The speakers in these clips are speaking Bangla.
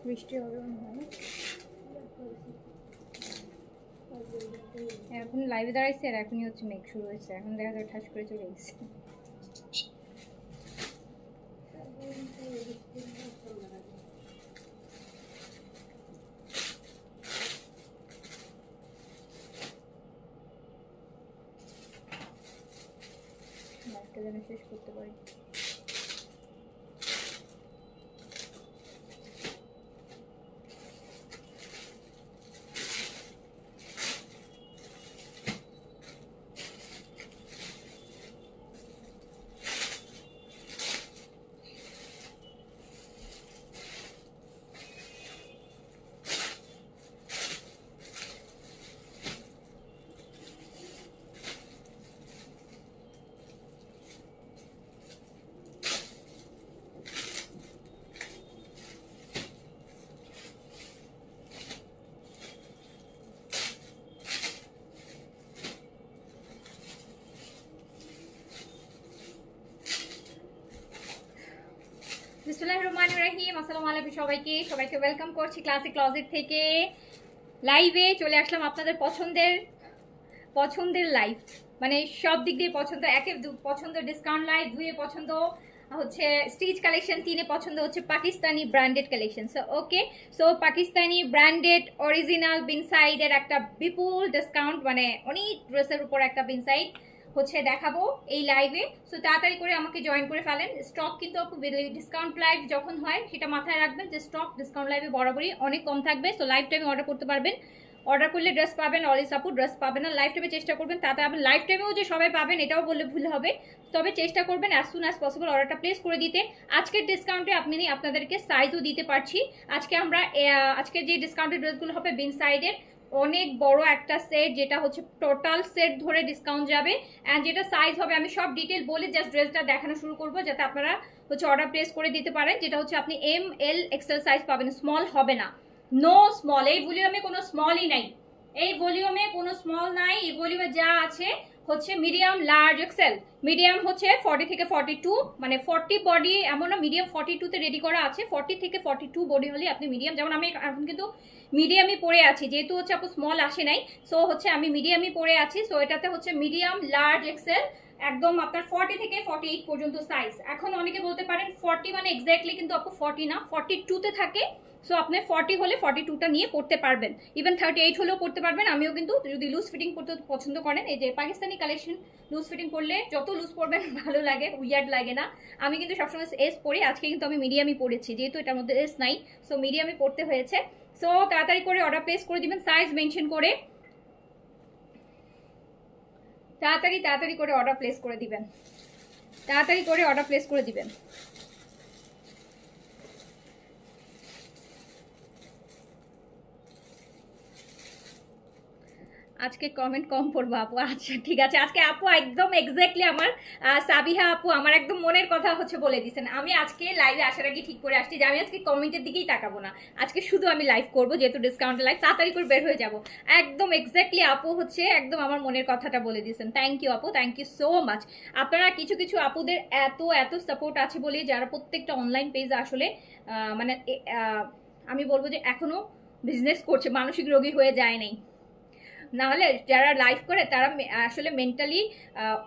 বৃষ্টি হবে মনে হয়। এখন লাইভে দাঁড়াইছে আর এখনই হচ্ছে মেঘ শুরু হয়েছে, এখন দেখা যায় ঠাস করে চলে গেছে। লাইভটা যেন শেষ করতে পারি। বিসমিল্লাহির রহমানির রহিম। আসসালামু আলাইকুম সবাইকে ওয়েলকাম করছি ক্লাসিক ক্লজেট থেকে। লাইভে চলে আসলাম আপনাদের পছন্দের লাইভ, মানে সব দিক দিয়ে পছন্দ। একে পছন্দ ডিসকাউন্ট লাইভ, দুয়ে পছন্দ হচ্ছে স্টিচ কালেকশন, তিনে পছন্দ হচ্ছে Pakistani branded collection. So okay, so Pakistani branded original বিনসাইডের একটা বিপুল ডিসকাউন্ট, মানে অনেক ড্রেসের উপর একটা বিনসাইড হচ্ছে দেখাবো এই লাইভে। সো তাড়াতাড়ি করে আমাকে জয়েন করে ফেলেন। স্টক কিন্তু ডিসকাউন্ট লাইভ যখন হয় সেটা মাথায় রাখবেন যে স্টক ডিসকাউন্ট লাইভে বরাবরই অনেক কম থাকবে। সো লাইভ টাইমে অর্ডার করতে পারবেন, অর্ডার করলে ড্রেস পাবেন, অলওয়েজ আপু ড্রেস পাবেন না। লাইভ টাইমে চেষ্টা করবেন, তাতে আপনি লাইভ টাইমেও যে সবাই পাবেন এটাও বললে ভুল হবে, তবে চেষ্টা করবেন অ্যাজ সুন অ্যাজ পসিবল অর্ডারটা প্লেস করে দিতে। আজকের ডিসকাউন্টে আপনাদেরকে সাইজও দিতে পারছি। আজকে যে ডিসকাউন্টের ড্রেসগুলো হবে বিন সাইডের অনেক বড় একটা সেট, যেটা হচ্ছে টোটাল সেট ধরে ডিসকাউন্ট যাবে। অ্যান্ড যেটা সাইজ হবে আমি সব ডিটেল বলে জাস্ট ড্রেসটা দেখানো শুরু করবো, যাতে আপনারা হচ্ছে অর্ডার প্লেস করে দিতে পারেন। যেটা হচ্ছে আপনি এম এল এক্সেল সাইজ পাবেন, স্মল হবে না, নো স্মল। এই ভলিউমে কোনো স্মলই নাই, এই ভলিউমে কোনো স্মল নাই। এই ভলিউমে যা আছে হচ্ছে মিডিয়াম, লার্জ, এক্সেল। মিডিয়াম হচ্ছে 40 থেকে 42, মানে 40 বডি এমন না, মিডিয়াম 42 তে রেডি করা আছে। 40 থেকে 42 বডি হলে আপনি মিডিয়াম, যেমন আমি এখন কিন্তু মিডিয়ামই পরে আছি, যেহেতু হচ্ছে আপু স্মল আসে নাই, সো হচ্ছে আমি মিডিয়ামই পরে আছি। সো এটাতে হচ্ছে মিডিয়াম, লার্জ, এক্সেল একদম আপনার 40 থেকে 48 পর্যন্ত সাইজ। এখন অনেকে বলতে পারেন 40 মানে এক্স্যাক্টলি কিন্তু আপু 40 না, 42 তে থাকে। সো আপনি 40 হলে 42টা নিয়ে পড়তে পারবেন, ইভেন 38 হলেও পড়তে পারবেন। আমিও কিন্তু যদি লুজ ফিটিং করতে পছন্দ করেন, এই যে পাকিস্তানি কালেকশন লুজ ফিটিং করলে যত লুজ পরবেন ভালো লাগে, উইয়ার্ড লাগে না। আমি কিন্তু সবসময় এস পরি, আজকে কিন্তু আমি মিডিয়ামই পরেছি, যেহেতু এটার মধ্যে এস নাই, সো মিডিয়ামই পড়তে হয়েছে। সো তাড়াতাড়ি করে অর্ডার প্লেস করে দিবেন, সাইজ মেনশন করে তাড়াতাড়ি করে অর্ডার প্লেস করে দিবেন, তাড়াতাড়ি করে অর্ডার প্লেস করে দিবেন। আজকে কমেন্ট কম পড়বো আপু, আচ্ছা ঠিক আছে। আজকে আপু একদম এক্স্যাক্টলি আমার সাবিহা আপু আমার একদম মনের কথা হচ্ছে বলে দিচ্ছেন। আমি আজকে লাইভে আসার আগে ঠিক করে আসছি যে আমি আজকে কমেন্টের দিকেই তাকাবো না, আজকে শুধু আমি লাইভ করবো, যেহেতু ডিসকাউন্ট লাইভ, তাড়াতাড়ি করে বের হয়ে যাব। একদম এক্স্যাক্টলি আপু হচ্ছে একদম আমার মনের কথাটা বলে দিচ্ছেন। থ্যাংক ইউ আপু, থ্যাংক ইউ সো মাচ। আপনারা কিছু আপুদের এত সাপোর্ট আছে বলে, যারা প্রত্যেকটা অনলাইন পেজ আসলে মানে আমি বলবো যে এখনো বিজনেস করছে, মানসিক রোগী হয়ে যায় নাই। নাহলে যারা লাইভ করে তারা আসলে মেন্টালি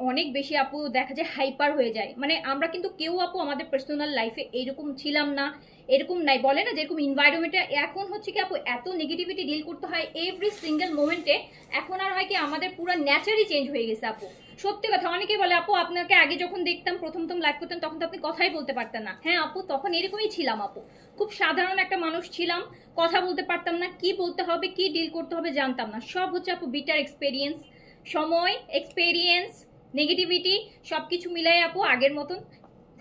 অনেক বেশি আপু দেখা যায় হাইপার হয়ে যায়। মানে আমরা কিন্তু কেউ আপু আমাদের পার্সোনাল লাইফে এইরকম ছিলাম না, এরকম নাই, বলে না যেরকম এনভায়রনমেন্টে এখন হচ্ছে কি আপু এত নেগেটিভিটি ডিল করতে হয় এভরি সিঙ্গেল মোমেন্টে। এখন আর হয় কি আমাদের পুরো ন্যাচারই চেঞ্জ হয়ে গেছে আপু, সত্যি কথা। অনেকে বলে আপু আপনাকে আগে যখন দেখতাম প্রথম লাইভ করতেন তখন তো আপনি কথাই বলতে পারতেন না। হ্যাঁ আপু, তখন এরকমই ছিলাম আপু, খুব সাধারণ একটা মানুষ ছিলাম, কথা বলতে পারতাম না, কি বলতে হবে কি ডিল করতে হবে জানতাম না। সব হচ্ছে আপু বিটার এক্সপেরিয়েন্স, সময়, এক্সপেরিয়েন্স, নেগেটিভিটি সবকিছু মিলাই আপু আগের মতন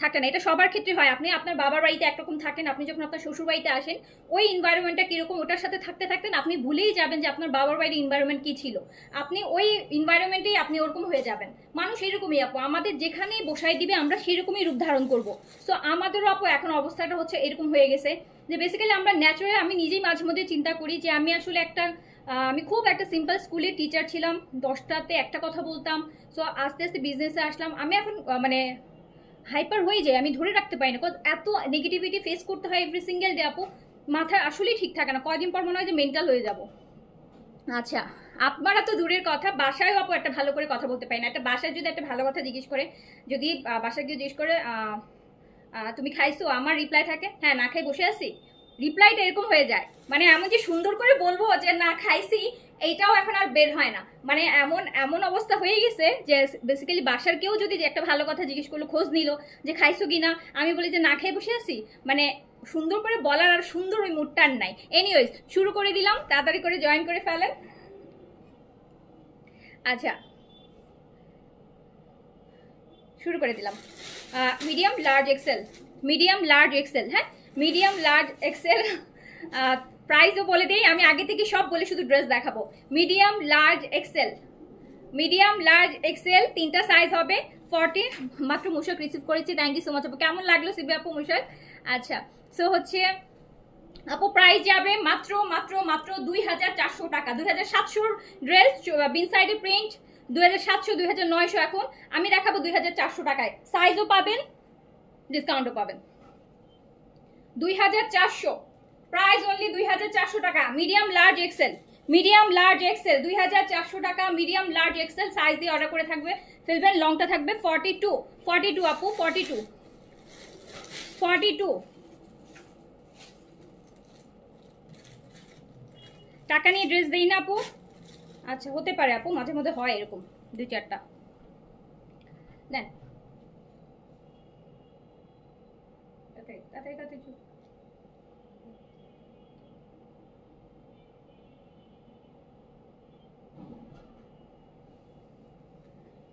থাকে না। এটা সবার ক্ষেত্রে হয়। আপনি আপনার বাবার বাড়িতে একরকম থাকেন, আপনি যখন আপনার শ্বশুর বাড়িতে আসেন ওই এনভায়রনমেন্টটা কিরকম, ওটার সাথে থাকতে আপনি ভুলেই যাবেন যে আপনার বাবার বাড়ির এনভায়রনমেন্ট কি ছিল। আপনি ওই এনভায়রনমেন্টেই আপনি ওরকম হয়ে যাবেন। মানুষ এরকমই আপু, আমাদের যেখানেই বসাই দিবে আমরা সেরকমই রূপ ধারণ করবো। সো আমাদেরও আপু এখন অবস্থাটা হচ্ছে এরকম হয়ে গেছে যে বেসিক্যালি আমরা ন্যাচারালি, আমি নিজেই মাঝে মধ্যে চিন্তা করি যে আমি আসলে আমি খুব একটা সিম্পল স্কুলের টিচার ছিলাম, 10টাতে একটা কথা বলতাম। সো আস্তে আস্তে বিজনেসে আসলাম, আমি এখন মানে হাইপার হয়ে যায়, আমি ধরে রাখতে পারি না, এত নেগেটিভিটি ফেস করতে হয় এভরি সিঙ্গেল ডে আপু। মাথা আসলেই ঠিক থাকে না, কয়দিন পর মনে হয় যে মেন্টাল হয়ে যাব। আচ্ছা, আপনারা তো দূরের কথা, বাসায়ও আপু একটা ভালো করে কথা বলতে পারি না। একটা বাসায় যদি একটা ভালো কথা জিজ্ঞেস করে, যদি বাসায় গিয়ে জিজ্ঞেস করে তুমি খাইছো, আমার রিপ্লাই থাকে হ্যাঁ না খাই বসে আছি। রিপ্লাইটা এরকম হয়ে যায়, মানে এমন যে সুন্দর করে বলবো যে না খাইছি, এইটাও এখন আর বের হয় না। মানে এমন এমন অবস্থা হয়ে গেছে যে বেসিক্যালি বাসার কেউ যদি একটা ভালো কথা জিজ্ঞেস করলো, খোঁজ নিল যে খাইছো কিনা, আমি বলি যে না খেয়ে বসে আছি, মানে সুন্দর করে বলার আর সুন্দর ওই মুডটা আর নাই। এনিওয়েজ, শুরু করে দিলাম, তাড়াতাড়ি করে জয়েন করে ফেলেন। আচ্ছা, শুরু করে দিলাম। Medium large XL, medium large Excel, হ্যাঁ মিডিয়াম লার্জ এক্সেল। প্রাইসও বলে দিই, আমি আগে থেকে সব বলে শুধু ড্রেস দেখাবো। Medium large XL, medium large Excel, 3টা সাইজ হবে। 40 মাত্র মুশক রিসিভ করেছি, থ্যাংক ইউ সো মাচ আপু। কেমন লাগলো সিবি আপু মুশক? আচ্ছা, সো হচ্ছে আপু প্রাইস যাবে মাত্র মাত্র মাত্র 2400 টাকা। 2700 ড্রেস, বিন সাইডে প্রিন্ট, 2700 2900। এখন আমি দেখাবো 2400 টাকায়। সাইজও পাবেন, ডিসকাউন্টও পাবেন। 2400 প্রাইস অনলি 2400 টাকা। Medium large XL, medium large Excel 2400 টাকা। মিডিয়াম লার্জ এক্সেল সাইজ দিয়ে অর্ডার করে থাকবে ফেলবেন। লংটা থাকবে 42 আপু, 42 টাকা নিয়ে ড্রেস দেই না আপু। আচ্ছা, হতে পারে আপু, মাঝে মধ্যে হয় এরকম 2-4টা দেন।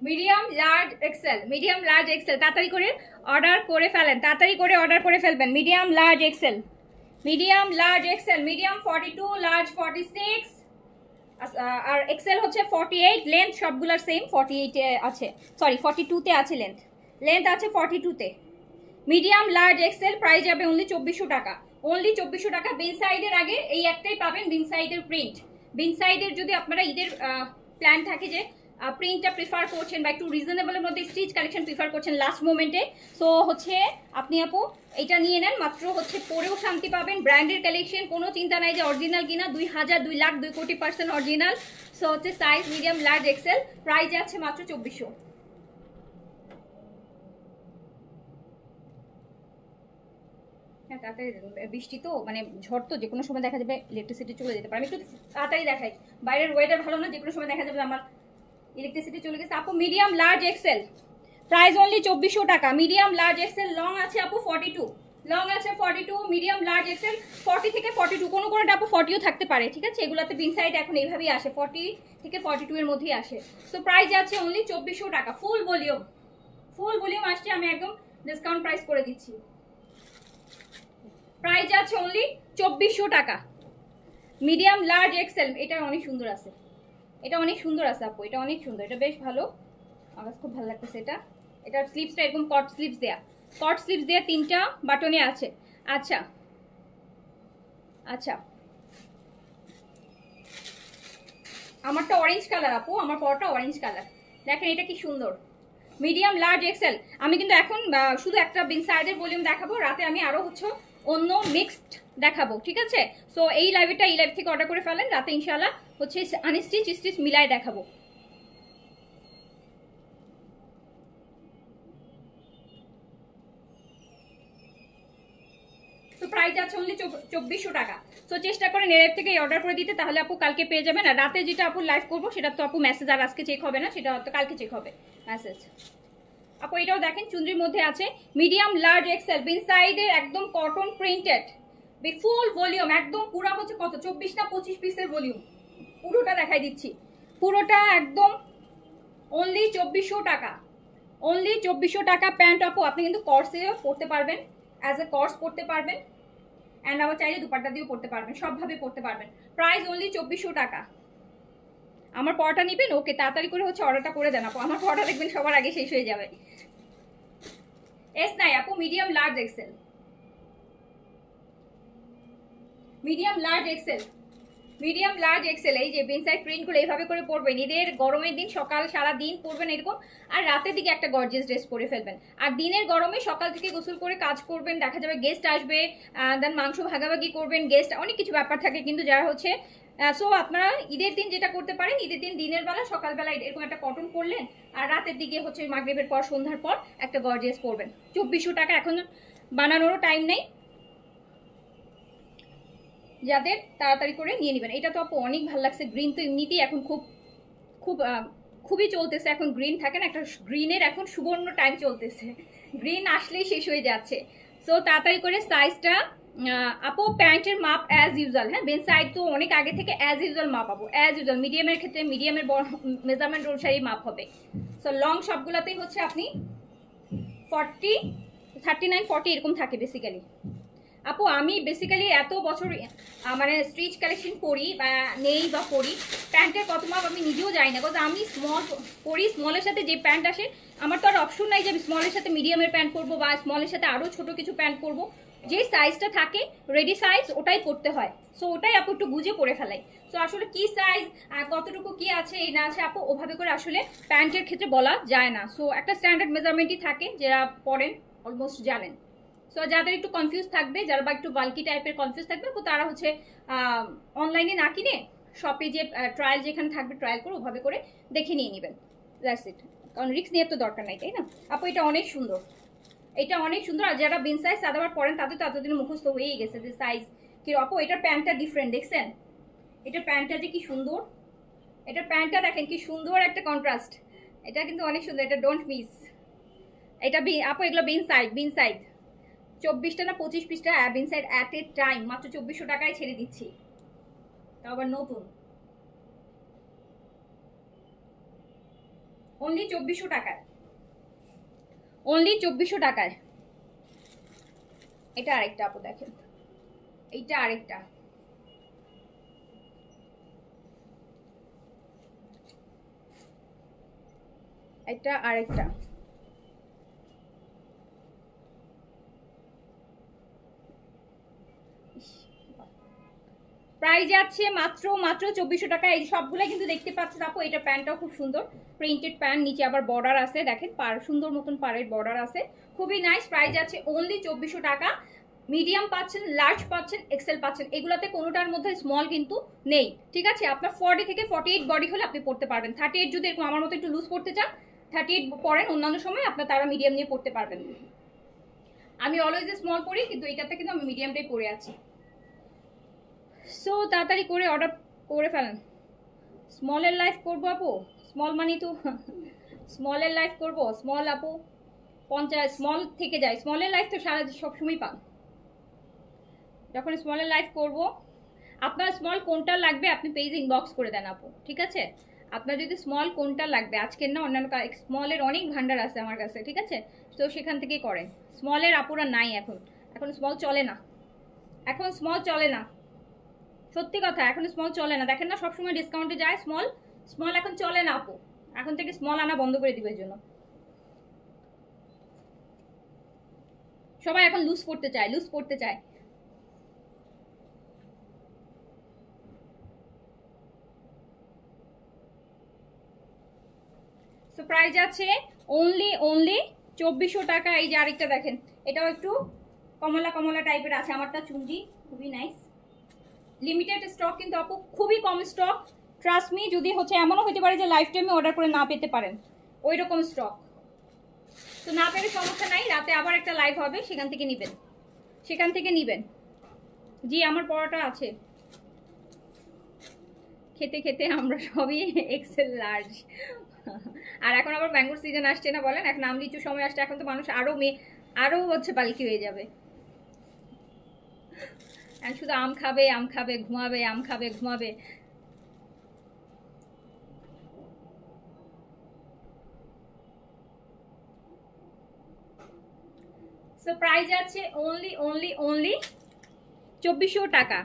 Medium large XL, medium large XL তাড়াতাড়ি করে অর্ডার করে ফেলেন, তাড়াতাড়ি করে অর্ডার করে ফেলবেন। Medium large XL, medium large XL, medium 42, large 46, আর এক্সেল হচ্ছে 48। লেন্থ সবগুলোর সেম, 48 এ আছে, সরি 42 তে আছে লেন্থ, লেন্থ আছে 42 তে। মিডিয়াম লার্জ এক্সেল প্রাইস যাবে অনলি 2400 টাকা, অনলি 2400 টাকা। বিন সাইডের আগে এই একটাই পাবেন, বিন সাইডের প্রিন্ট। বিন সাইডের যদি আপনারা ঈদের প্ল্যান থাকে যে প্রিন্টটা প্রিফার করছেন বা একটু রিজনেবলের মধ্যে স্টিচ কালেকশন প্রিফার করছেন লাস্ট মোমেন্টে, সো হচ্ছে আপনি আপু এটা নিয়ে নেন। মাত্র হচ্ছে পরেও শান্তি পাবেন, ব্র্যান্ডের কালেকশন, কোনো চিন্তা নাই যে অরিজিনাল কিনা। 2000, 2 লাখ, 2 কোটি% অরিজিনাল। সো হচ্ছে size medium large Excel, price যাচ্ছে মাত্র 2400। হ্যাঁ তাড়াতাড়ি, বৃষ্টি তো মানে ঝড় তো, যে কোনো সময় দেখা যাবে ইলেকট্রিসিটি চলে যেতে পারে। আমি একটু তাড়াতাড়ি দেখাই, বাইরের ওয়েদার ভালো না, যে কোনো সময় দেখা যাবে আমার ইলেকট্রিসিটি চলে গেছে। আপু medium large Excel price only 2400 টাকা। মিডিয়াম লার্জ এক্সেল, লং আছে আপু 42, লং আছে 42। মিডিয়াম লার্জ এক্সেল 40 থেকে 42, কোনো কোনোটা আপু 40ও থাকতে পারে, ঠিক আছে। এগুলোতে বিন সাইড এখন এইভাবেই আসে, 40 থেকে 42 এর মধ্যেই আসে। সো প্রাইস যাচ্ছে অনলি 2400 টাকা। ফুল ভলিউম, ফুল ভলিউম আসছে, আমি একদম ডিসকাউন্ট প্রাইস করে দিচ্ছি। প্রাইস যাচ্ছে অনলি 2400 টাকা। মিডিয়াম লার্জ এক্সেল, এটা অনেক সুন্দর আছে, এটা অনেক সুন্দর আছে আপু, এটা অনেক সুন্দর, এটা বেশ ভালো, আমার খুব ভালো লাগতেছে এটা। এটার স্লিভসটা এরকম কট স্লিভস দেয়া, কট স্লিভস দেয়া, 3টা বাটনে আছে। আচ্ছা আচ্ছা, আমারটা অরেঞ্জ কালার আপু, আমার পরটা অরেঞ্জ কালার, দেখেন এটা কি সুন্দর। Medium large Excel. আমি কিন্তু এখন শুধু একটা বিন সাইডের ভলিউম দেখাবো, রাতে আমি আরো হচ্ছে অন্য মিক্সড দেখাবো, ঠিক আছে। সো এই লাইভটা এই লাইভ থেকে অর্ডার করে ফেলেন, রাতে ইনশাআল্লাহ হচ্ছে আনস্টিচ স্টিচ মিলায় দেখাবো। তো প্রাইস আছে অনলি 2400 টাকা। তো চেষ্টা করেন এর থেকে অর্ডার করে দিতে, তাহলে আপু কালকে পেয়ে যাবেন। আর রাতে যেটা আপু লাইভ করবো সেটা তো আপু মেসেজ আর আজকে চেক হবে না, সেটা তো কালকে চেক হবে মেসেজ। আপু এটাও দেখেন চুনরির মধ্যে আছে, মিডিয়াম লার্জ এক্সেল, বিন সাইডে একদম কটন প্রিন্টেড, ফুল ভলিউম, একদম পুরো হচ্ছে কত 24 না 25 পিসের ভলিউম, পুরোটা দেখাই দিচ্ছি, পুরোটা একদম অনলি 2400 টাকা, অনলি 2400 টাকা। প্যান্ট আপু আপনি কিন্তু কর্সেও পরতে পারবেন, অ্যাজ এ কর্স পরতে পারবেন, অ্যান্ড আবার চাইলে দুপাট্টা দিয়েও পরতে পারবেন, সবভাবে পরতে পারবেন। প্রাইস অনলি 2400 টাকা। আমার পড়াটা নিবেন, ওকে তাড়াতাড়ি করে হচ্ছে অর্ডারটা করে দেন আপু, আমার পড়াটা দেখবেন সবার আগে শেষ হয়ে যাবে। এস নাই আপু, medium large XL, medium large XL, medium large Excel. এই যে বেনসাইড প্রিন্টগুলো এইভাবে করে পরবেন, ঈদের গরমের দিন সকাল সারা দিন পরবেন এরকম, আর রাতের দিকে একটা গর্জিয়াস ড্রেস পরে ফেলবেন। আর দিনের গরমে সকাল থেকে গোসল করে কাজ করবেন, দেখা যাবে গেস্ট আসবে, দেন মাংস ভাগাভাগি করবেন, গেস্ট অনেক কিছু ব্যাপার থাকে, কিন্তু যারা হচ্ছে সো আপনারা ঈদের দিন যেটা করতে পারেন, ঈদের দিন দিনের বেলা সকালবেলা এরকম একটা কটন পরলেন, আর রাতের দিকে হচ্ছে মাগরিবের পর সন্ধ্যার পর একটা গর্জিয়াস পরবেন। 2400 টাকা, এখন বানানোরও টাইম নেই, যাদের তাড়াতাড়ি করে নিয়ে নেবেন। এটা তো আপু অনেক ভালো লাগছে, গ্রিন তো এমনিতেই এখন খুব খুব খুবই চলতেছে এখন, গ্রিন থাকে না একটা, গ্রিনের এখন সুবর্ণ টাইম চলতেছে, গ্রিন আসলেই শেষ হয়ে যাচ্ছে। সো তাড়াতাড়ি করে সাইজটা আপু, প্যান্টের মাপ অ্যাজ ইউজুয়াল, হ্যাঁ বেন সাইড তো অনেক আগে থেকে অ্যাজ ইউজুয়াল মাপ পাবো, অ্যাজ ইউজুয়াল মিডিয়ামের ক্ষেত্রে মিডিয়ামের মেজারমেন্ট অনুসারে মাপ হবে। সো লং সবগুলোতেই হচ্ছে আপনি 40, 39, 40 এরকম থাকে বেসিক্যালি। আপু আমি বেসিক্যালি এত বছর মানে স্ট্রিচ কালেকশন পরি বা নেই বা পরি, প্যান্টের কত মাপ আমি নিজেও জানি না, কারণ আমি স্মল পরি, স্মলের সাথে যে প্যান্ট আসে আমার তো আর অপশন নাই যে আমি স্মলের সাথে মিডিয়ামের প্যান্ট পরবো বা স্মলের সাথে আরও ছোট কিছু প্যান্ট পরবো, যে সাইজটা থাকে রেডি সাইজ ওটাই পরতে হয়। সো ওটাই আপু একটু বুঝে পরে ফেলাই। সো আসলে কি সাইজ কতটুকু কি আছে এই না আছে আপু ওভাবে করে আসলে প্যান্টের ক্ষেত্রে বলা যায় না। সো একটা স্ট্যান্ডার্ড মেজারমেন্টই থাকে, যারা পরেন অলমোস্ট জানেন। সো যাদের একটু কনফিউজ থাকবে, যারা বা একটু বাল্কি টাইপের কনফিউজ থাকবে, তো তারা হচ্ছে অনলাইনে না কিনে শপে যে ট্রায়াল যেখানে থাকবে ট্রায়াল করে ওভাবে করে দেখে নিয়ে নেবেন, দ্যাটস ইট। কারণ রিস্ক নিয়ে তো দরকার নাই, তাই না আপু? এটা অনেক সুন্দর, এটা অনেক সুন্দর। আর যারা বিন সাইজ সাদাবার পরেন তাদের তো এতদিনে মুখস্থ হয়েই গেছে যে সাইজ কি। আপু এটার প্যান্টটা ডিফারেন্ট দেখছেন, এটার প্যান্টটা যে কি সুন্দর, এটার প্যান্টটা দেখেন কি সুন্দর একটা কন্ট্রাস্ট, এটা কিন্তু অনেক সুন্দর, এটা ডোন্ট মিস। এটা আপু এগুলো বিন সাইড, বিন সাইড 24টা না 25 পিসটা বিন সাইড অ্যাট এ টাইম মাত্র 2400 টাকায় ছেড়ে দিচ্ছি, তাও আবার নতুন, অনলি 2400 টাকায়, অনলি 2400 টাকায়। এটা আরেকটা আপু দেখেন, এইটা আরেকটা, এটা আরেকটা। প্রাইস যাচ্ছে মাত্র 2400 টাকা। এই সবগুলো কিন্তু দেখতে পাচ্ছেন আপু, এটা প্যান্টটাও খুব সুন্দর, প্রিন্টেড প্যান্ট, নিচে আবার বর্ডার আছে, দেখেন পার সুন্দর মতন পাড়ের বর্ডার আছে, খুবই নাইস। প্রাইস যাচ্ছে অনলি 2400 টাকা। মিডিয়াম পাচ্ছেন, লার্জ পাচ্ছেন, এক্সেল পাচ্ছেন, এগুলোতে কোনোটার মধ্যে স্মল কিন্তু নেই, ঠিক আছে? আপনার 40 থেকে 48 বডি হলে আপনি পড়তে পারবেন। 38 যদি এরকম আমার মতো একটু লুজ পড়তে চান, 38 পরেন, অন্যান্য সময় আপনার তারা মিডিয়াম নিয়ে পড়তে পারবেন। আমি অলওয়েজ স্মল পরি, কিন্তু এটাতে কিন্তু আমি মিডিয়ামটাই পরে আছি। সো তাড়াতাড়ি করে অর্ডার করে ফেলেন। স্মলের লাইফ করবো আপু, স্মল মানি তো স্মলের লাইফ করবো, স্মল আপু 50 স্মল থেকে যায়, স্মলের লাইফ তো সারা সবসময় পান। যখন স্মলের লাইফ করব, আপনার স্মল কোনটা লাগবে আপনি পেজে ইনবক্স করে দেন আপু, ঠিক আছে? আপনার যদি স্মল কোনটা লাগবে, আজকের না অন্যান্য স্মলের অনেক ভান্ডার আছে আমার কাছে, ঠিক আছে? তো সেখান থেকেই করেন। স্মলের আপুরা নাই এখন, এখন স্মল চলে না, এখন স্মল চলে না, সত্যি কথা, এখন স্মল চলে না। দেখেন না সবসময় ডিসকাউন্টে যায় স্মল, স্মল এখন চলে না আপু, এখন থেকে স্মল আনা বন্ধ করে দিবে। এর জন্য সবাই এখন লুজ করতে চায়, লুজ করতে চায়। সো প্রাইস আছে অনলি 2400 টাকা। এই যে আরেকটা দেখেন, এটাও একটু কমলা কমলা টাইপের আছে, আমারটা চুনজি, খুবই নাইস। লিমিটেড স্টক কিন্তু আপু, খুবই কম স্টক, ট্রাস্ট মি। যদি হচ্ছে এমনও হতে পারে যে লাইফ টাইমে অর্ডার করে না পেতে পারেন, ওই রকম স্টক। তো না পেলে সমস্যা নাই, রাতে আবার একটা লাইভ হবে, সেখান থেকে নেবেন, সেখান থেকে নেবেন। জি আমার পড়াটা আছে, খেতে খেতে আমরা সবই এক্সেল লার্জ। আর এখন আবার ম্যাঙ্গোর সিজন আসছে না বলেন, এখন আম লিচুর সময় আসছে, এখন তো মানুষ আরো হচ্ছে বালকি হয়ে যাবে, শুধু আম খাবে, আম খাবে, ঘুমাবে, আম খাবে, ঘুমাবে। সো প্রাইস আছে অনলি 2400 টাকা।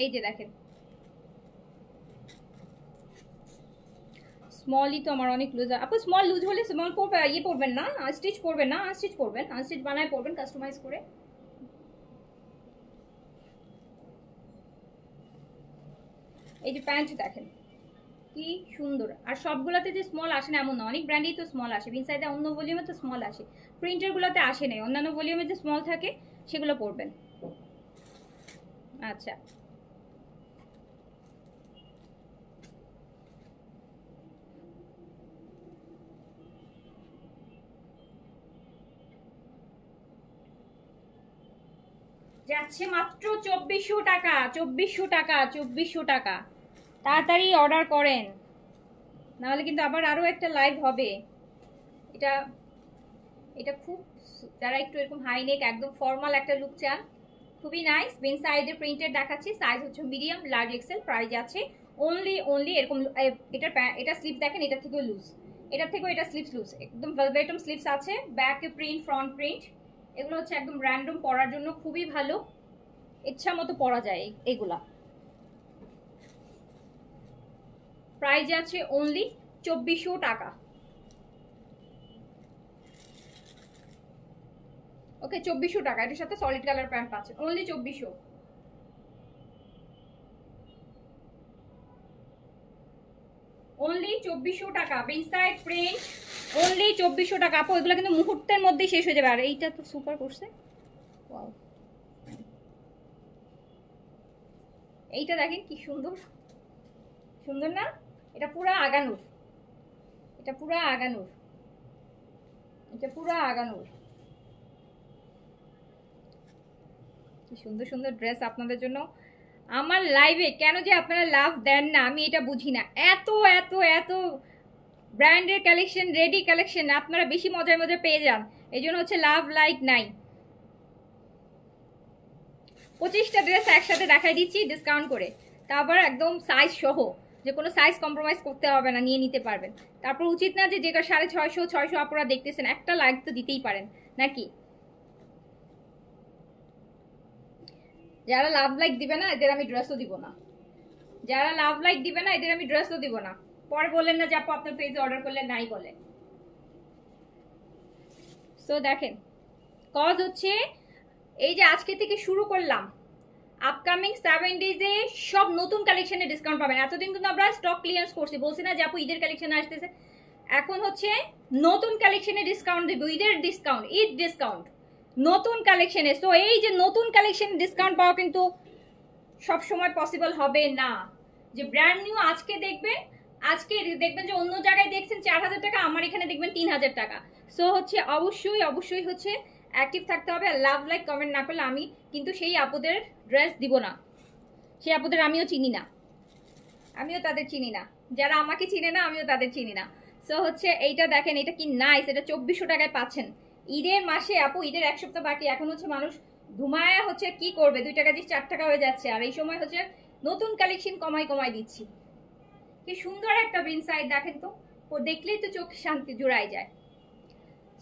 এই যে দেখেন স্মলই তো আমার অনেক লুজ। আপু স্মল লুজ হলে স্মল পরবে, ইয়ে পরবেন না, স্টিচ করবেন না, আনস্টিচ করবেন, আনস্টিচ বানায় পরবেন কাস্টমাইজ করে। এই যে প্যান্ট দেখেন কি সুন্দর, আর সবগুলোতে যে স্মল আসে না এমন না, অনেক ব্র্যান্ডেই তো স্মল আসে, ইনসাইডে অন্য ভলিউমে তো স্মল আসে, প্রিন্টের গুলোতে আসে নাই, অন্যান্য ভলিউমে যে স্মল থাকে সেগুলো পরবেন। আচ্ছা যাচ্ছে মাত্র 2400 টাকা, 2400 টাকা, 2400 টাকা। তাড়াতাড়ি অর্ডার করেন, নাহলে কিন্তু আবার আরো একটা লাইভ হবে। এটা এটা খুব, যারা একটু এরকম হাই নেক একদম ফর্মাল একটা লুক চান, খুবই নাইস। বিন সাইজের প্রিন্টেড দেখাচ্ছি, সাইজ হচ্ছে মিডিয়াম লার্জ এক্সেল, প্রাইস আছে অনলি এরকম। এটা স্লিপ দেখেন, এটা থেকেও লুজ, এটা থেকেও এটা স্লিপস লুজ, একদম ভেলভেটম স্লিপস আছে, ব্যাকে প্রিন্ট, ফ্রন্ট প্রিন্ট। এগুলো হচ্ছে একদম র্যান্ডম পরার জন্য খুবই ভালো, ইচ্ছা মতো পরা যায় এগুলা। প্রাইস আছে অনলি 2400 টাকা। ওকে 2400 টাকা, এটার সাথে সলিড কালার প্যান্ট পাচ্ছেন অনলি 2400। অনলি 2400 টাকা, বিনসাইড প্রিন্ট, অনলি 2400 টাকা। আপু এগুলো কিন্তু মুহূর্তের মধ্যেই শেষ হয়ে যাবে। আর এইটা তো সুপার করছে, ওয়াও, এইটা দেখেন কি সুন্দর, সুন্দর না? এটা পুরা আগানুর, এটা পুরা আগানুর, এটা পুরা আগানুর। কি সুন্দর সুন্দর ড্রেস আপনাদের জন্য। আমার লাইভে কেন যে আপনারা লাভ দেন না আমি এটা বুঝি না, এত এত এত ব্র্যান্ডের কালেকশন, রেডি কালেকশন আপনারা বেশি মজার মজা পেয়ে যান, এই জন্য হচ্ছে লাভ লাইক নাই। 25টা ড্রেস একসাথে দেখাই দিচ্ছি ডিসকাউন্ট করে, তারপর একদম সাইজ সহ, যে কোনো সাইজ কম্প্রোমাইজ করতে হবে না, নিয়ে নিতে পারবেন। তারপর উচিত না যে 650 আপনারা দেখতেছেন, একটা লাইক তো দিতেই পারেন নাকি? যারা লাভ লাইক দিবে না এদের আমি ড্রেসও দিব না, যারা লাভ লাইক দিবে না এদের আমি ড্রেসও দিব না। পরে বললেন না যে আপু আপনার পেজে অর্ডার করলে নাই বলে। সো দেখেন, কজ হচ্ছে এই যে আজকে থেকে শুরু করলাম, আপকামিং 7 ডেজে সব নতুন কালেকশনে ডিসকাউন্ট পাবেন। এতদিন কিন্তু আমরা স্টক ক্লিয়ারেন্স করছি, বলছি না যে আপু ঈদের কালেকশন আসতেছে, এখন হচ্ছে নতুন কালেকশনে ডিসকাউন্ট দেব, ঈদের ডিসকাউন্ট, ঈদ ডিসকাউন্ট নতুন কালেকশনে। সো এই যে নতুন কালেকশন ডিসকাউন্ট পাওয়া কিন্তু সব সময় পসিবল হবে না, যে ব্র্যান্ড নিউ আজকে দেখবেন, আজকে দেখবেন যে অন্য জায়গায় দেখছেন 4000 টাকা, আমার এখানে দেখবেন 3000 টাকা। সো হচ্ছে অবশ্যই অবশ্যই হচ্ছে অ্যাক্টিভ থাকতে হবে। আর লাভ লাইক কমেন্ট না করলে আমি কিন্তু সেই আপুদের ড্রেস দিব না, সেই আপুদের আমিও চিনি না, আমিও তাদের চিনি না, যারা আমাকে চিনে না আমিও তাদের চিনি না। সো হচ্ছে এইটা দেখেন, এটা কি নাইস, এটা 2400 টাকায় পাচ্ছেন ঈদের মাসে। আপু ঈদের 1 সপ্তাহ বাকি, এখন হচ্ছে মানুষ ঘুমায় হচ্ছে কি করবে, 2 টাকা দিয়ে 4 টাকা হয়ে যাচ্ছে, আর এই সময় হচ্ছে নতুন কালেকশন কমাই কমাই দিচ্ছি। কি সুন্দর একটা বিন সাইড দেখেন তো, ও দেখলেই তো চোখ শান্তি জুড়াই যায়।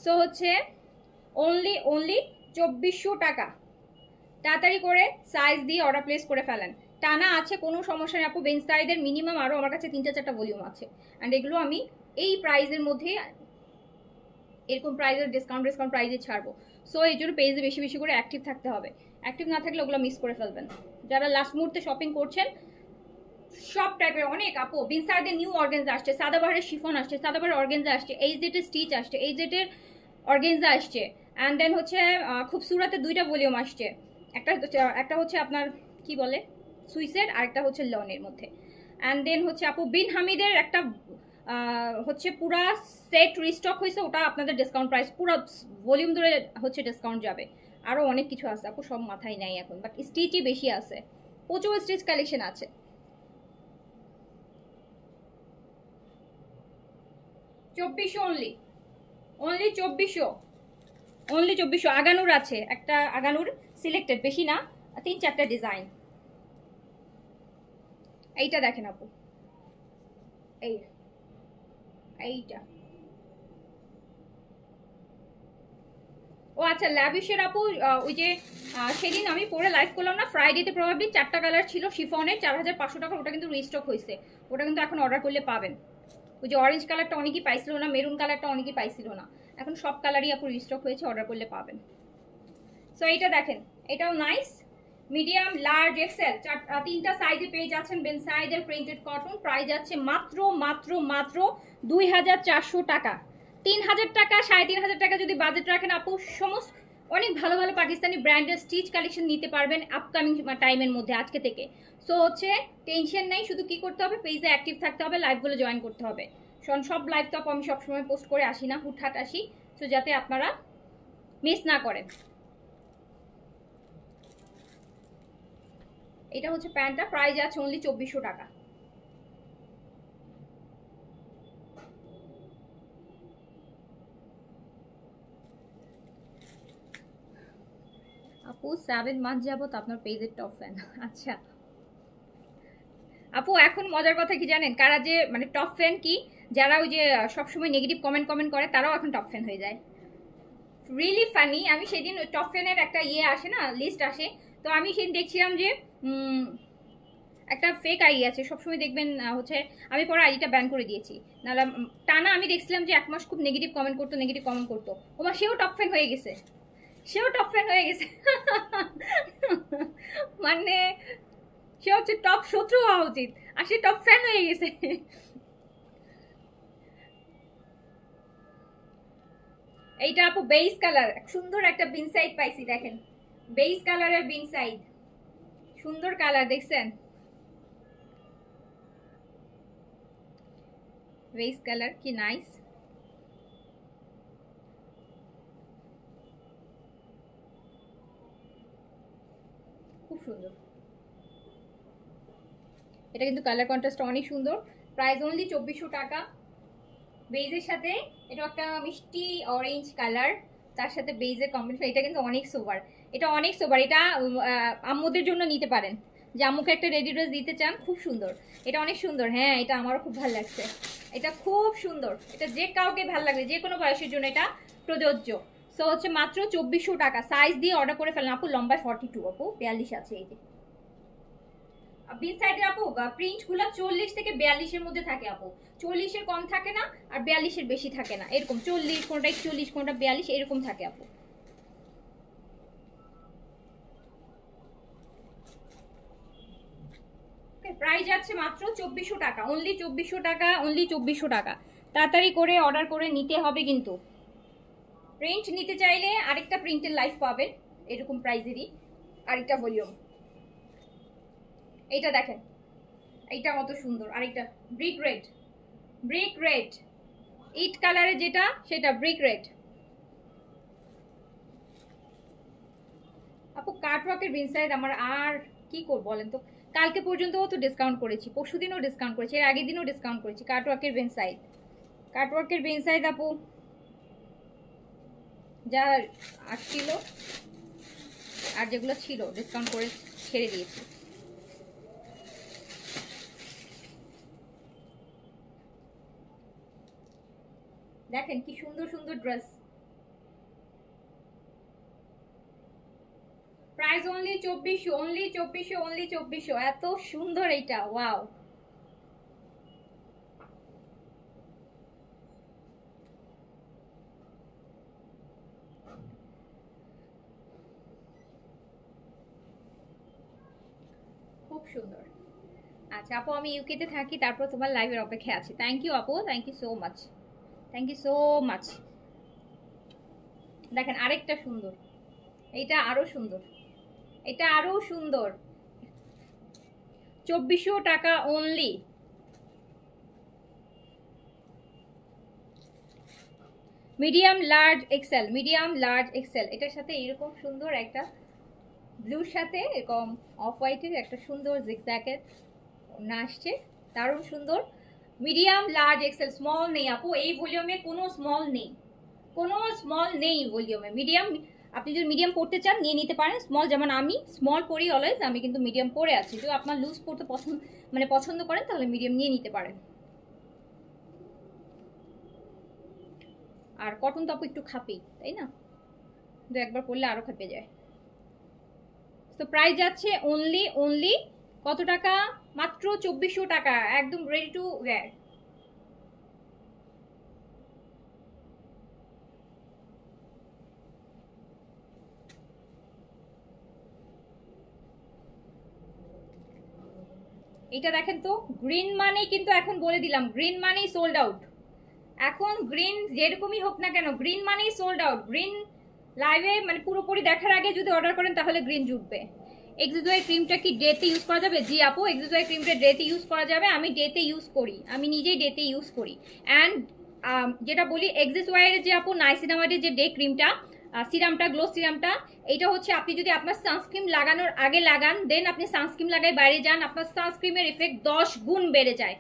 সো হচ্ছে অনলি 2400 টাকা, তাড়াতাড়ি করে সাইজ দিয়ে অর্ডার প্লেস করে ফেলেন। টানা আছে কোনো সমস্যা নেই আপু, বেঞ্চ সাইজের মিনিমাম আরও আমার কাছে 3-4টা ভলিউম আছে, অ্যান্ড এগুলো আমি এই প্রাইসের মধ্যে এরকম প্রাইসের ডিসকাউন্ট প্রাইসে ছাড়বো। সো এই জন্য পেজে বেশি বেশি করে অ্যাক্টিভ থাকতে হবে, অ্যাক্টিভ না থাকলে ওগুলো মিস করে ফেলবেন। যারা লাস্ট মুহূর্তে শপিং করছেন, সব টাইপের অনেক আপু বিনসাইডের নিউ অর্গেনজা আসছে, সাদাবাহারের শিফন আসছে, সাদাবাহারের অর্গেনজা আসছে, এইচজেটের স্টিচ আসছে, এইচজেটের অর্গেনজা আসছে, অ্যান্ড দেন হচ্ছে খুবসুরাতের 2টা ভলিউম আসছে, একটা হচ্ছে আপনার কি বলে সুইসের, আর একটা হচ্ছে লনের মধ্যে। অ্যান্ড দেন হচ্ছে আপু বিন হামিদের একটা হচ্ছে পুরা সেট রিস্টক হয়েছে, ওটা আপনাদের ডিসকাউন্ট প্রাইস পুরো ভলিউম ধরে হচ্ছে ডিসকাউন্ট যাবে। আরও অনেক কিছু আছে আপু, সব মাথায় নাই এখন, বাট স্টিচই বেশি আছে, প্রচুর স্টিচ কালেকশন আছে। 2400 অনলি 2400 আগানুর আছে একটা, আগানুর সিলেক্টেড, বেশি না, 3-4টা ডিজাইন। এইটা দেখেন আপু, এইটা ও আচ্ছা ল্যাভিশের আপু, ওই যে সেদিন আমি পরে লাইভ করলাম না ফ্রাইডেতে, প্রবাবলি 4টা কালার ছিল শিফনের, 4500 টাকা, ওটা কিন্তু রিস্টক হয়েছে, ওটা কিন্তু এখন অর্ডার করলে পাবেন। ওই যে অরেঞ্জ কালারটা অনেকেই পাইছিল না, মেরুন কালারটা অনেকেই পাইছিল না, এখন সব কালারই আপু রিস্টক হয়েছে, অর্ডার করলে পাবেন। সো এইটা দেখেন, এটাও নাইস, মিডিয়াম লার্জ এক্সেল তিনটা সাইজে পেয়ে যাচ্ছেন বেন সাইদের প্রিন্টেড কটন। প্রাইস যাচ্ছে মাত্র মাত্র মাত্র 2400 টাকা। 3000 টাকা 3500 টাকা যদি বাজেট রাখেন আপু, সমস্ত অনেক ভালো ভালো পাকিস্তানি ব্র্যান্ডের স্টিচ কালেকশন নিতে পারবেন আপকামিং টাইমের মধ্যে আজকে থেকে। সো হচ্ছে টেনশন নেই, শুধু কি করতে হবে, পেজে অ্যাক্টিভ থাকতে হবে, লাইভগুলো জয়েন করতে হবে। সব লাইভ তো আমি সবসময় পোস্ট করে আসি না, হুটহাট আসি, সো যাতে আপনারা মিস না করেন। এটা হচ্ছে প্যান্টটা, প্রাইস আছে অনলি 2400 টাকা। আপু 7 মান্থ যাবত আপনার পেজের টপ ফ্যান। আচ্ছা আপু, এখন মজার কথা কি জানেন, কারা যে মানে টপ ফ্যান কি, যারা ওই যে সবসময় নেগেটিভ কমেন্ট করে তারাও এখন টপ ফ্যান হয়ে যায়। Really funny. আমি সেদিন টপ ফ্যানের একটা আসে না, লিস্ট আসে, তো আমি সেদিন দেখছিলাম যে একটা ফেক আইডি আছে, সবসময় দেখবেন হচ্ছে, আমি পরে আইডিটা ব্যান করে দিয়েছি, নাহলে টানা আমি দেখছিলাম যে 1 মাস খুব নেগেটিভ কমেন্ট করতো, ওমা সেও টপ ফ্যান হয়ে গেছে, মানে সে হচ্ছে টপ শত্রু হওয়া উচিত, আর সে টপ ফ্যান হয়ে গেছে। এইটা আপু বেস কালার, সুন্দর একটা বিন সাইড পাইছি, দেখেন বেস কালারের বিন সাইড, সুন্দর কালার দেখছেন, বেস কালার কি নাইস। খুব সুন্দর, এটা কিন্তু কালার কন্ট্রাস্ট অনেক সুন্দর। প্রাইস অনলি 2400 টাকা। বেজের সাথে এটা একটা মিষ্টি অরেঞ্জ কালার, তার সাথে বেজের কম্বিনেশন, এটা কিন্তু অনেক সোবার, এটা অনেক সোবার। এটা আম্মুদের জন্য নিতে পারেন, যে আম্মুকে একটা রেডি ড্রেস দিতে চান, খুব সুন্দর, এটা অনেক সুন্দর। হ্যাঁ, এটা আমারও খুব ভালো লাগছে, এটা খুব সুন্দর, এটা যে কাউকে ভালো লাগবে, যে কোনো বয়সের জন্য এটা প্রযোজ্য। সো হচ্ছে মাত্র 2400 টাকা। সাইজ দিয়ে অর্ডার করে ফেলেন আপু, লম্বায় 42, আপু 42 আছে। এই যে বিন সাইডের আপু প্রিন্ট গুলো 40 থেকে 42 এর মধ্যে থাকে আপু, 40 এর কম থাকে না, আর 42 এর বেশি থাকে না, এরকম 40, কোনটা 41, কোনটা 42, এরকম থাকে আপু। প্রাইস আছে মাত্র 2400 টাকা, অনলি 2400 টাকা, অনলি 2400 টাকা। তাড়াতাড়ি করে অর্ডার করে নিতে হবে কিন্তু। প্রিন্ট নিতে চাইলে আরেকটা প্রিন্টের লাইফ পাবেন এরকম প্রাইজেরই, আরেকটা ভলিউম। এইটা দেখেন, এইটা কত সুন্দর, আরেকটা ব্রিক রেড, ইট কালারে যেটা সেটা ব্রিক রেড। আপু কাটওয়ার্কের বিনসাইড আমার আর কি করব বলেন তো, কালকে পর্যন্তও তো ডিসকাউন্ট করেছি, পরশুদিনও ডিসকাউন্ট করেছি, এর আগের দিনও ডিসকাউন্ট করেছি। কাটওয়ার্কের বিনসাইড আপু যা আসছিল আর যেগুলো ছিল ডিসকাউন্ট করে ছেড়ে দিয়েছি। দেখেন কি সুন্দর সুন্দর dress, price only 2400, only 2400, only 2400, এত সুন্দর এইটা, ওয়াও। খুব সুন্দর। আচ্ছা আপু, আমি ইউকেতে থাকি, তারপর তোমার লাইভের অপেক্ষায় আছি। থ্যাংক ইউ আপু, thank you so much, thank you so much. দেখেন আরেকটা সুন্দর, এটা আরো সুন্দর, এটা আরো সুন্দর, 2400 টাকা only. Medium large XL, medium large Excel, এটার সাথে এরকম সুন্দর একটা ব্লুর সাথে এরকম অফ হোয়াইটের একটা সুন্দর জিগজ্যাগের না আসছে, দারুণ সুন্দর। মিডিয়াম লার্জ এক্সেল, স্মল নেই আপু এই ভলিউমে, কোনো স্মল নেই, কোনো স্মল নেই ভলিউমে। মিডিয়াম, আপনি যদি মিডিয়াম পড়তে চান নিয়ে নিতে পারেন, স্মল যেমন আমি স্মল পরি অলওয়েজ, আমি কিন্তু মিডিয়াম পরে আছি, যদি আপনার লুজ পড়তে পছন্দ করেন তাহলে মিডিয়াম নিয়ে নিতে পারেন। আর কটন তো আপু একটু খাপি, তাই না, দু একবার পরলে আরো খেপে যায়। তো প্রাইস যাচ্ছে অনলি কত টাকা, মাত্র 2400 টাকা, একদম রেডি টু ওয়্যার। এটা দেখেন তো, গ্রিন মানে কিন্তু এখন বলে দিলাম, গ্রিন মানেই সোল্ড আউট। এখন গ্রিন যেরকমই হোক না কেন, গ্রিন মানেই সোল্ড আউট। গ্রিন লাইভে মানে পুরোপুরি দেখার আগে যদি অর্ডার করেন তাহলে গ্রিন জুটবে। এক্সিজোয়াই ক্রিমটা কি ডেতে ইউজ করা যাবে? জি আপু, এক্সিজোয়াই ক্রিমটা ডেতে ইউজ করা যাবে। আমি ডেতে ইউজ করি, আমি নিজেই ডেতে ইউজ করি। অ্যান্ড যেটা বলি, এক্সিজোয়াইয়ের যে আপু নাইসিনামাইডের যে ডে ক্রিমটা, সিরামটা, গ্লো সিরামটা, এটা হচ্ছে আপনি যদি আপনার সানস্ক্রিন লাগানোর আগে লাগান, দেন আপনি সানস্ক্রিন লাগাই বাইরে যান, আপনার সানস্ক্রিনের এফেক্ট 10 গুণ বেড়ে যায়।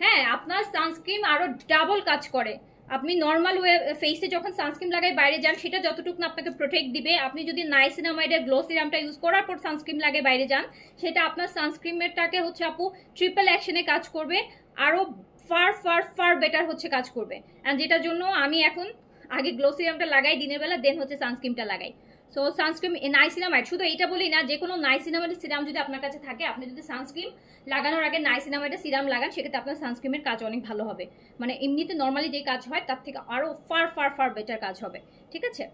হ্যাঁ, আপনার সানস্ক্রিন আরো ডাবল কাজ করে। আপনি নর্মাল ফেসে যখন সানস্ক্রিন লাগাই বাইরে যান, সেটা যতটুকু না আপনাকে প্রোটেক্ট দিবে, আপনি যদি নাইসিনামাইডের গ্লো সিরামটা ইউজ করার পর সানস্ক্রিন লাগাই বাইরে যান, সেটা আপনার সানস্ক্রিনটাকে হচ্ছে আপু ট্রিপল অ্যাকশনে কাজ করবে, আরো ফার ফার ফার বেটার হচ্ছে কাজ করবে। অ্যান্ড যেটার জন্য আমি এখন আগে গ্লো সিরামটা লাগাই দিনের বেলা, দেন হচ্ছে সানস্ক্রিনটা লাগাই। সো সানস্ক্রিন নাইসিনামাইড, শুধু এটা বলি না, যে কোনো নাইসিনামাইডের সিরাম যদি আপনার কাছে থাকে, আপনি যদি সানস্ক্রিন লাগানোর আগে নাইসিনামাইডের সিরাম লাগান, সেক্ষেত্রে আপনার সানস্ক্রিনের কাজ অনেক ভালো হবে। মানে এমনিতে নর্মালি যে কাজ হয় তার থেকে আরো ফার ফার ফার বেটার কাজ হবে। ঠিক আছে,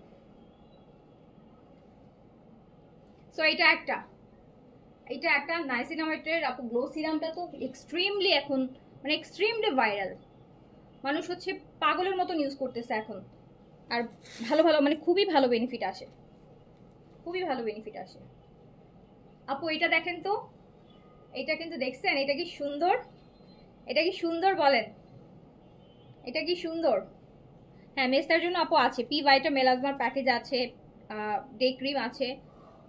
সো এটা একটা নাইসিনামাইডের আপু গ্লো সিরামটা তো এক্সট্রিমলি এখন মানে এক্সট্রিমলি ভাইরাল। মানুষ হচ্ছে পাগলের মতন ইউজ করতেছে এখন। আর ভালো ভালো মানে খুবই ভালো বেনিফিট আসে, খুবই ভালো বেনিফিট আসে। আপু এটা দেখেন তো, এটা কিন্তু দেখছেন, এটা কি সুন্দর, এটা কি সুন্দর বলেন, এটা কি সুন্দর। হ্যাঁ, মেস্তার জন্য আপু আছে, পি ভাইটা মেলাজমার প্যাকেজ আছে, ডে ক্রিম আছে।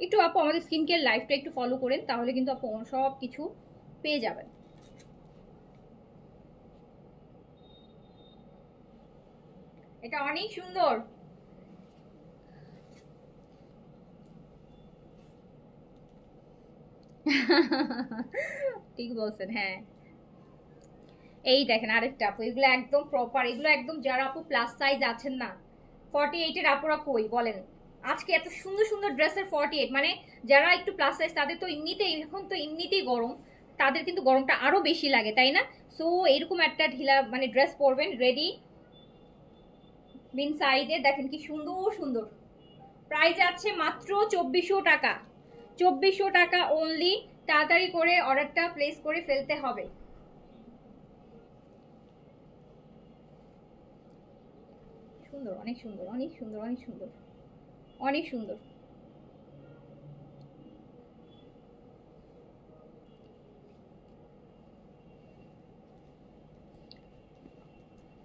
একটু আপু আমাদের স্কিন কেয়ার লাইফটা একটু ফলো করেন, তাহলে কিন্তু আপু সব কিছু পেয়ে যাবেন। এটা অনেক সুন্দর। ঠিক বলছেন, হ্যাঁ। এই দেখেন আরেকটা আপু, এগুলো একদম প্রপার, এগুলো একদম যারা আপু প্লাস সাইজ আছেন না, 48 এর আপুরা কই বলেন? আজকে এত সুন্দর সুন্দর ড্রেসের 48, মানে যারা একটু প্লাস সাইজ তাদের তো এমনিতেই এখন তো এমনিতেই গরম, তাদের কিন্তু গরমটা আরো বেশি লাগে, তাই না? সো এরকম একটা ঢিলা মানে ড্রেস পরবেন, রেডি বিন সাইডে, দেখেন কি সুন্দর সুন্দর। প্রাইস আছে মাত্র 2400 টাকা, 2400 টাকা অনলি। তাড়াতাড়ি করে অর্ডারটা প্লেস করে ফেলতে হবে। সুন্দর, অনেক সুন্দর, অনেক সুন্দর, অনেক সুন্দর, অনেক সুন্দর।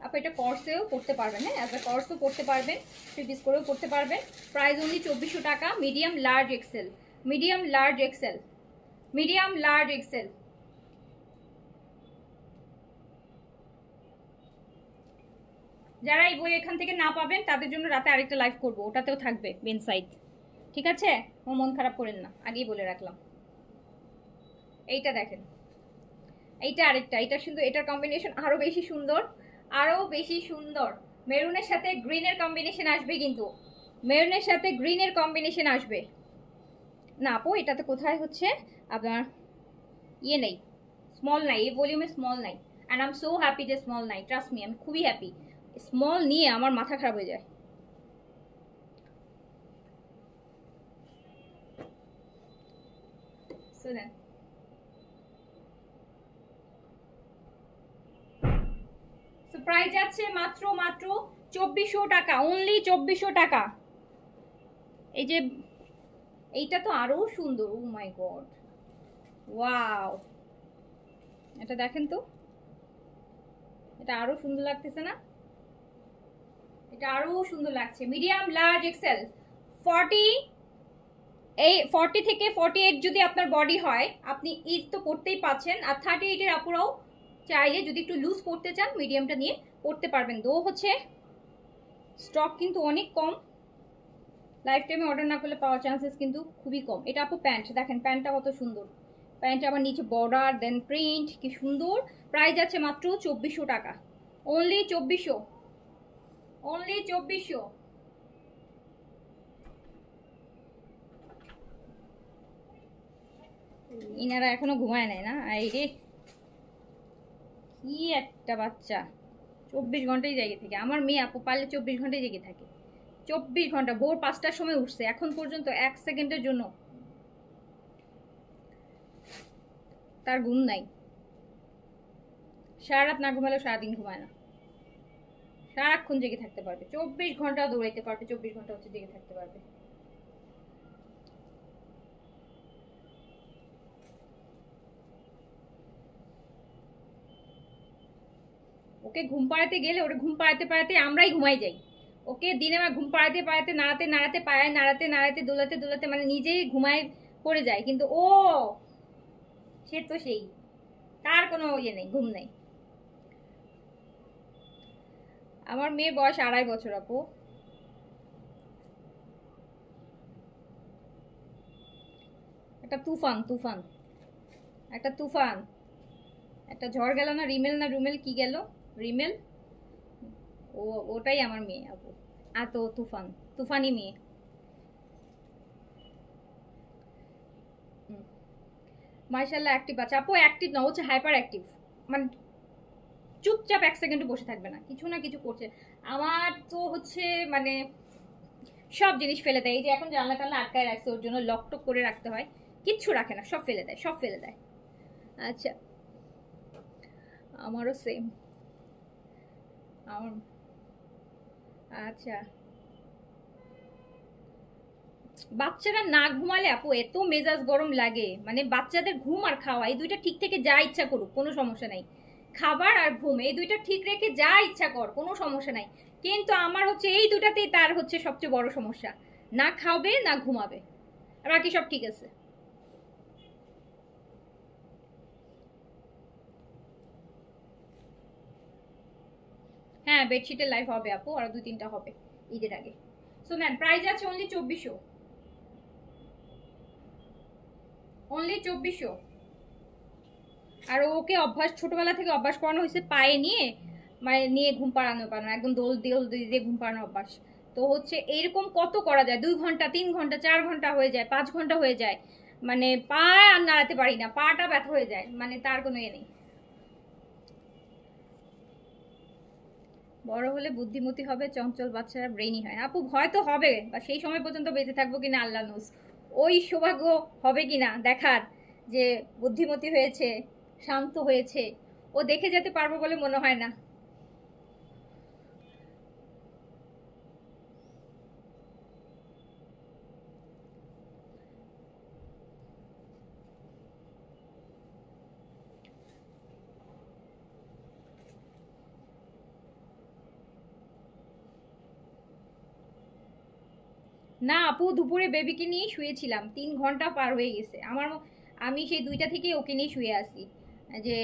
আপনি এটা কর্সেও পড়তে পারবেন, হ্যাঁ, অ্যাজ এ কর্সও পড়তে পারবেন, থ্রি পিস করেও পড়তে পারবেন। প্রাইস অনলি 2400 টাকা, medium large XL, medium large XL, medium large Excel. যারা এই বই এখান থেকে না পাবেন তাদের জন্য রাতে আরেকটা লাইভ করব, ওটাতেও থাকবে বেন সাইড। ঠিক আছে, ও মন খারাপ করেন না, আগেই বলে রাখলাম। এইটা দেখেন, এইটা আরেকটা, এটা সুন্দর, এটার কম্বিনেশন আরো বেশি সুন্দর, আরো বেশি সুন্দর। মেরুনের সাথে গ্রিনের কম্বিনেশন আসবে, কিন্তু মেরুনের সাথে গ্রিনের কম্বিনেশন আসবে না আপু। এটাতে কোথায় হচ্ছে আপনার ইয়ে নেই, স্মল নাই, এই ভলিউমে স্মল নাই। And I am so happy যে স্মল নাই, ট্রাস্ট মি, আমি খুবই হ্যাপি। স্মল নিয়ে আমার মাথা খারাপ হয়ে যায়। শুনেন, প্রাইস আছে মাত্র মাত্র 2400 টাকা, অনলি 2400 টাকা। এই যে এইটা তো আরো সুন্দর, ও মাই গড, ওয়াও, এটা দেখেন তো, এটা আরো সুন্দর লাগতেছে না? এটা আরো সুন্দর লাগছে। মিডিয়াম লার্জ এক্সেল 40, এই 40 থেকে 48 যদি আপনার বডি হয়, আপনি ঈদ তো পড়তেই পাচ্ছেন। আর 38 এর আপুরাও চাইলে যদি একটু লুজ পড়তে চান, মিডিয়ামটা নিয়ে পড়তে পারবেন। দো হচ্ছে স্টক কিন্তু অনেক কম, লাইফ টাইমে অর্ডার না করলে পাওয়ার চান্সেস কিন্তু খুবই কম। এটা আপু প্যান্ট, দেখেন প্যান্টটা কত সুন্দর, প্যান্টটা আবার নিচে বর্ডার, দেন প্রিন্ট, কি সুন্দর। প্রাইস আছে মাত্র 2400 টাকা, অনলি 2400, অনলি 2400। ইনারা এখনো ঘুমায় নাই না? এই রে, কি একটা বাচ্চা, 24 ঘন্টাই জেগে থেকে। আমার মেয়ে আপু পারলে 24 ঘন্টায় জেগে থাকে, 24 ঘন্টা। ভোর 5টার সময় উঠছে, এখন পর্যন্ত 1 সেকেন্ডের জন্য। তার ঘুম নাই, সারা রাত না ঘুমালেও সারাদিন ঘুমায় না, সারাক্ষণ জেগে থাকতে পারবে, 24 ঘন্টা দৌড়াইতে পারবে, 24 ঘন্টা হচ্ছে জেগে থাকতে পারবে। ওকে ঘুম পাড়াতে গেলে ওরে ঘুম পাড়াতে পাড়াতে আমরাই ঘুমাই যাই। ওকে দিনে আমার ঘুম পাড়াতে পাড়াতে নাড়াতে নাড়াতে পায়ে নাড়াতে নাড়াতে দোলাতে দোলাতে মানে নিজেই ঘুমায় পড়ে যায়, কিন্তু ও সে তো সেই, তার কোনো ইয়ে নেই, ঘুম নেই। আমার মেয়ের বয়স 2.5 বছর আপু। একটা তুফান তুফান, একটা তুফান, একটা ঝড় গেল না, রিমেল না রুমেল কি গেল, রিমেল, ও ওটাই আমার মেয়ে আপু। এত তুফান, তুফানি মেয়ে। মার্শাল্লাহ অ্যাক্টিভ আছে আপু, অ্যাক্টিভ না হচ্ছে হাইপার অ্যাক্টিভ, মানে চুপচাপ 1 সেকেন্ডও বসে থাকবে না, কিছু না কিছু করছে। আমার তো হচ্ছে মানে সব জিনিস ফেলে দেয়, এই যে এখন জানলা টানলা আটকায় রাখছে ওর জন্য, লক টক করে রাখতে হয়, কিচ্ছু রাখে না, সব ফেলে দেয়, সব ফেলে দেয়। আচ্ছা, আমারও সেম। আমার আচ্ছা, বাচ্চারা না ঘুমালে আপু এত মেজাজ গরম লাগে, মানে বাচ্চাদের ঘুম আর খাওয়া এই দুইটা ঠিক থেকে যা ইচ্ছা করুক কোনো সমস্যা নাই, খাবার আর ঘুম এই দুইটা ঠিক রেখে যা ইচ্ছা কর কোনো সমস্যা নাই, কিন্তু আমার হচ্ছে এই দুটাতেই তার হচ্ছে সবচেয়ে বড় সমস্যা, না খাবে না ঘুমাবে, আর বাকি সব ঠিক আছে। হ্যাঁ বেডশিটের লাইফ হবে আপু, আরো 2-3টা হবে ঈদের আগে। সো নেন, প্রাইস আছে অনলি 2400, অনলি 2400। আর ওকে অভ্যাস ছোটবেলা থেকে অভ্যাস করানো হয়েছে পায়ে নিয়ে, মানে নিয়ে ঘুম পাড়ানো পাড়ানো একদম দোল দোল দিয়ে ঘুম পাড়ানো অভ্যাস। তো হচ্ছে এইরকম কত করা যায়, 2 ঘন্টা 3 ঘন্টা 4 ঘন্টা হয়ে যায়, 5 ঘন্টা হয়ে যায়, মানে পা আর নাড়াতে পারি না, পাটা ব্যথা হয়ে যায়, মানে তার কোনো ইয়ে নেই। বড় হলে বুদ্ধিমতী হবে, চঞ্চল বাচ্চারা ব্রেইনি হয় আপু, ভয় তো হবে, বা সেই সময় পর্যন্ত বেঁচে থাকবো কিনা আল্লাহ নোস, ওই সৌভাগ্য হবে কিনা দেখার, যে বুদ্ধিমতী হয়েছে, শান্ত হয়েছে, ও দেখে যেতে পারবো বলে মনে হয় না। না আপু, দুপুরে বেবিকে নিয়ে শুয়েছিলাম, 3 ঘন্টা পার হয়ে গেছে আমার, আমি সেই 2টা থেকে ওকে নিয়ে শুয়ে আছি। যে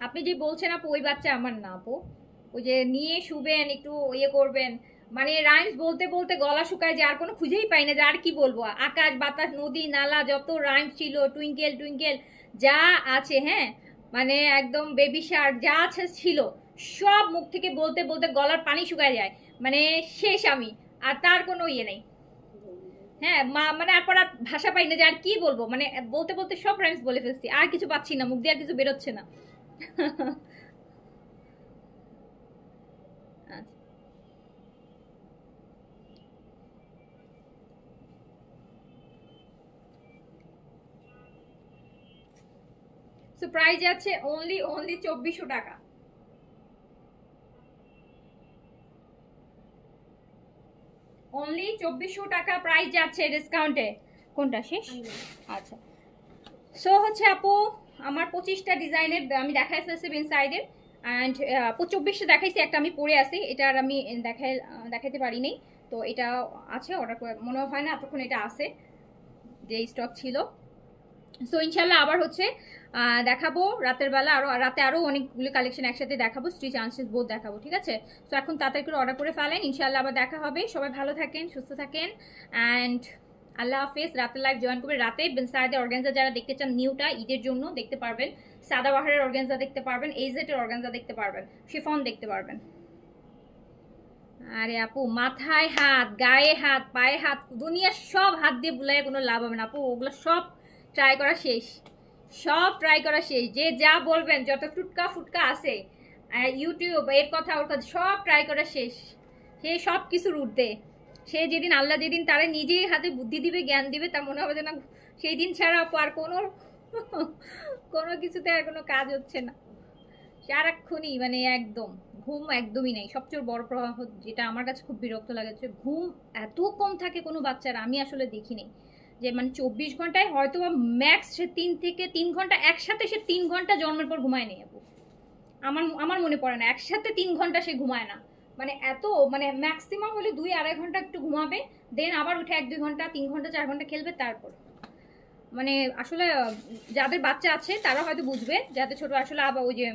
আপনি যে বলছেন আপু ওই বাচ্চা আমার না আপু, ওই যে নিয়ে শুবেন একটু ইয়ে করবেন, মানে রাইমস বলতে বলতে গলা শুকায়, যে আর কোনো খুঁজেই পাই না, যে আর কি বলবো, আকাশ বাতাস নদী নালা যত রাইমস ছিল, টুইঙ্কেল টুইঙ্কেল যা আছে, হ্যাঁ মানে একদম বেবি শার্ক যা আছে ছিল, সব মুখ থেকে বলতে বলতে গলার পানি শুকায় যায়, মানে শেষ আমি, আর তার কোনো ইয়ে নেই। হ্যাঁ মা মানে তারপর আর ভাষা পাই না যে আর কি বলবো, মানে বলতে বলতে সব রাইমস বলে ফেলছি, আর কিছু পাচ্ছি না, মুখ দিয়ে আর কিছু বেরোচ্ছে না। আচ্ছা, সো প্রাইস আছে অনলি অনলি 2400 টাকা, অনলি 2400 টাকা প্রাইস যাচ্ছে ডিসকাউন্টে। কোনটা শেষ? আচ্ছা, সো হচ্ছে আপু আমার 25টা ডিজাইনের আমি দেখাই ফেলছি ইনসাইডের, অ্যান্ড 24টা দেখাইছি, একটা আমি পরে আছি, এটা আর আমি দেখাইতে পারি নাই, তো এটা আছে অর্ডার করে, মনে হয় না এতক্ষণ এটা আছে যে স্টক ছিল। সো ইনশাল্লাহ আবার হচ্ছে দেখাবো রাতের বেলা, আরো রাতে আরো অনেকগুলো কালেকশন একসাথে দেখাবো, স্টিচ আনস্টিচ বোথ দেখাবো, ঠিক আছে? তো এখন তাড়াতাড়ি করে অর্ডার করে ফেলেন, ইনশাল্লাহ আবার দেখা হবে, সবাই ভালো থাকেন সুস্থ থাকেন, অ্যান্ড আল্লাহ হাফেজ। রাতের লাইভ জয়েন করবে, রাতে সাইডে অর্গানজা যারা দেখতে চান নিউটা ঈদের জন্য দেখতে পারবেন, সাদাবাহারের অর্গানজা দেখতে পারবেন, এইজেটের অর্গানজা দেখতে পারবেন, শিফন দেখতে পারবেন। আরে আপু মাথায় হাত, গায়ে হাত, পায়ে হাত, দুনিয়ার সব হাত দিয়ে বুলাই কোনো লাভ হবে না আপু, ওগুলো সব ট্রাই করা শেষ, সব ট্রাই করা শেষ, যে যা বলবেন যত টুটকা ফুটকা আছে ইউটিউব এর কথা ওর কথা সব ট্রাই করা শেষ, সে সব কিছুর ঊর্ধ্বে, সে যেদিন আল্লাহ যেদিন তারা নিজেই হাতে বুদ্ধি দিবে জ্ঞান দিবে, তার মনে হবে যে না সেই দিন ছাড়া আপু আর কোনো কোনো কিছুতে আর কোনো কাজ হচ্ছে না, সারাক্ষণই মানে একদম ঘুম একদমই নেই। সবচেয়ে বড় প্রভাব যেটা আমার কাছে খুব বিরক্ত লাগে হচ্ছে ঘুম এত কম থাকে কোনো বাচ্চার, আমি আসলে দেখিনি যে মানে 24 ঘন্টায় হয়তো বা ম্যাক্স সে 3 থেকে 3 ঘন্টা একসাথে, সে 3 ঘন্টা জন্মের পর ঘুমায় নেই আপু। আমার আমার মনে পড়ে না একসাথে 3 ঘন্টা সে ঘুমায় না। মানে এত মানে ম্যাক্সিমাম হলে 2-2.5 ঘন্টা একটু ঘুমাবে, দেন আবার উঠে 1-2 ঘন্টা 3 ঘন্টা 4 ঘন্টা খেলবে তারপর। মানে আসলে যাদের বাচ্চা আছে তারা হয়তো বুঝবে, যাদের ছোট আসলে আবার ওই যে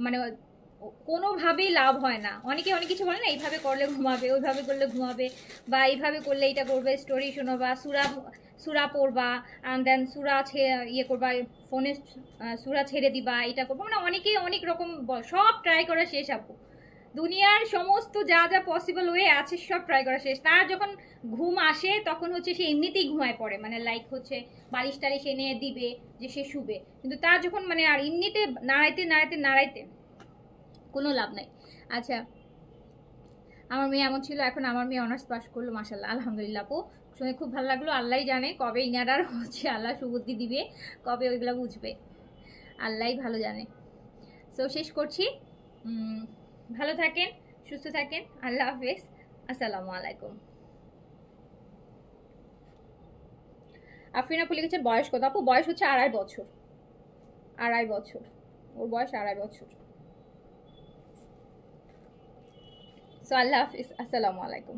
মানে কোনোভাবেই লাভ হয় না। অনেকে অনেক কিছু বলে না, এইভাবে করলে ঘুমাবে, ওইভাবে করলে ঘুমাবে, বা এইভাবে করলে এইটা করবে, স্টোরি শোনো বা সুরা সুরা পড়বা, দেন সুরা ইয়ে করবা, ফোনে সুরা ছেড়ে দিবা, এটা করবো, মানে অনেকেই অনেক রকম সব ট্রাই করা শেষ আপু। দুনিয়ার সমস্ত যা যা পসিবল ওয়ে আছে সব ট্রাই করা শেষ। তার যখন ঘুম আসে তখন হচ্ছে সে এমনিতেই ঘুমায় পড়ে, মানে লাইক হচ্ছে বালিশ টালিশ এনে দিবে যে সে শুবে, কিন্তু তার যখন মানে আর এমনিতে নাড়াইতে নাড়াইতে নাড়াইতে কোনো লাভ নাই। আচ্ছা, আমার মেয়ে এমন ছিল, এখন আমার মেয়ে অনার্স পাস করলো, মাশাল্লাহ আলহামদুলিল্লাহ আপু। শুনে খুব ভালো লাগলো। আল্লাহই জানে কবে ইনারার হচ্ছে আল্লাহ সুবুদ্ধি দিবে, কবে ওইগুলো বুঝবে, আল্লাহই ভালো জানে। সো শেষ করছি। ভালো থাকেন, সুস্থ থাকেন, আল্লাহ হাফেজ, আসসালামু আলাইকুম। আফরিনা ফুলে গেছে বয়স কত আপু? বয়স হচ্ছে 2.5 বছর, 2.5 বছর, ওর বয়স 2.5 বছর। সো আল্লাহ হাফিজ, আসসালামু আলাইকুম।